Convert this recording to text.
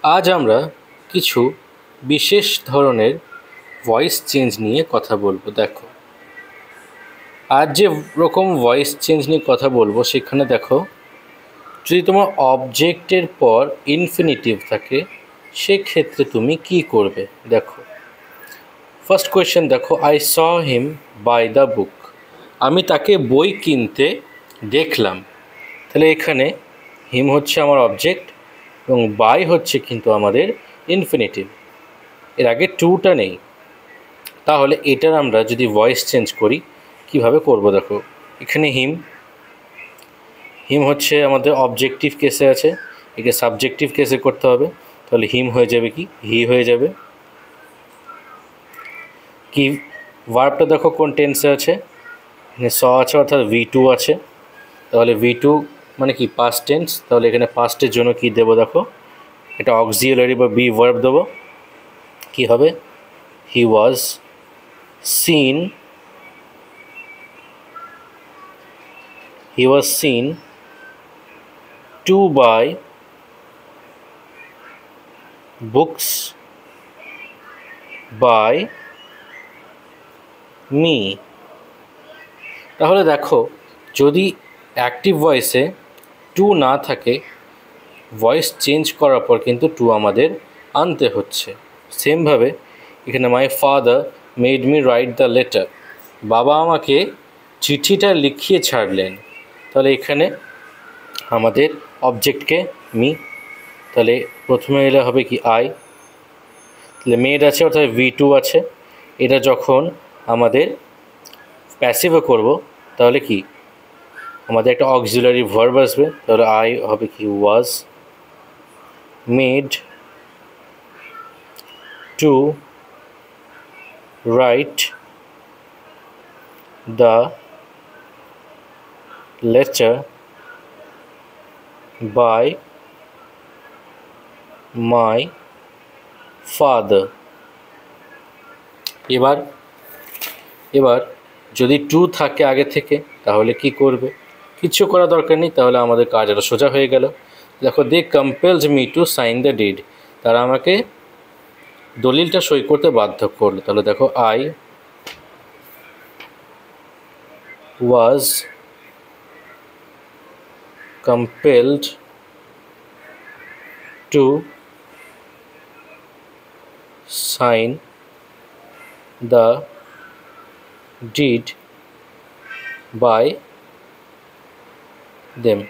আজ আমরা কিছু বিশেষ ধরনের ভয়েস চেঞ্জ নিয়ে কথা বলবো। দেখো, আজ যে রকম ভয়েস চেঞ্জ নিয়ে কথা বলবো সেখানে দেখো, যদি তোমার অবজেক্টের পর ইনফিনিটিভ থাকে সেক্ষেত্রে তুমি কি করবে। দেখো, ফার্স্ট কোয়েশ্চেন দেখো, I saw him by the book. আমি তাকে বই কিনতে দেখলাম। তাহলে এখানে হিম হচ্ছে আমার অবজেক্ট এবং বাই হচ্ছে কিন্তু আমাদের ইনফিনিটিভ। এর আগে টুটা নেই। তাহলে এটার আমরা যদি ভয়েস চেঞ্জ করি কিভাবে করব, দেখো এখানে হিম হিম হচ্ছে আমাদের অবজেক্টিভ কেসে আছে, একে সাবজেক্টিভ কেসে করতে হবে। তাহলে হিম হয়ে যাবে কি, হি হয়ে যাবে। কি ভার্বটা দেখো কোন টেন্সে আছে, এখানে স আছে অর্থাৎ V2 আছে। তাহলে V2 মানে কি পাস্ট টেন্স। তাহলে এখানে পাস্টের জন্য কি দেবো, দেখো এটা অক্সিলারি বা বি ভার্ব দেবো। কি হবে, he was seen, he was seen to buy books by me। তাহলে দেখো, যদি অ্যাক্টিভ ভয়েসে টু না থাকে, ভয়েস চেঞ্জ করার পর কিন্তু টু আমাদের আনতে হচ্ছে। সেমভাবে এখানে my father made me right the letter, বাবা আমাকে চিঠিটা লিখিয়ে ছাড়লেন। তাহলে এখানে আমাদের অবজেক্টকে মি, তাহলে প্রথমে এলে হবে কি আই। তাহলে মেড আছে অর্থাৎ V2 আছে। এটা যখন আমাদের প্যাসিভে করব তাহলে কি আমাদের একটা অক্সিলারি ভার্ব আসবে। তাহলে আই হবে কি was made to write the letter by my father. এবার যদি টু থাকে আগে থেকে তাহলে কি করবে, কিছু করা দরকার নেই। তাহলে আমাদের কাজ আরও সোজা হয়ে গেল। দেখো, they compelled me to sign the deed, তারা আমাকে দলিলটা সই করতে বাধ্য করলো। তাহলে দেখো, I was compelled to sign the deed by them।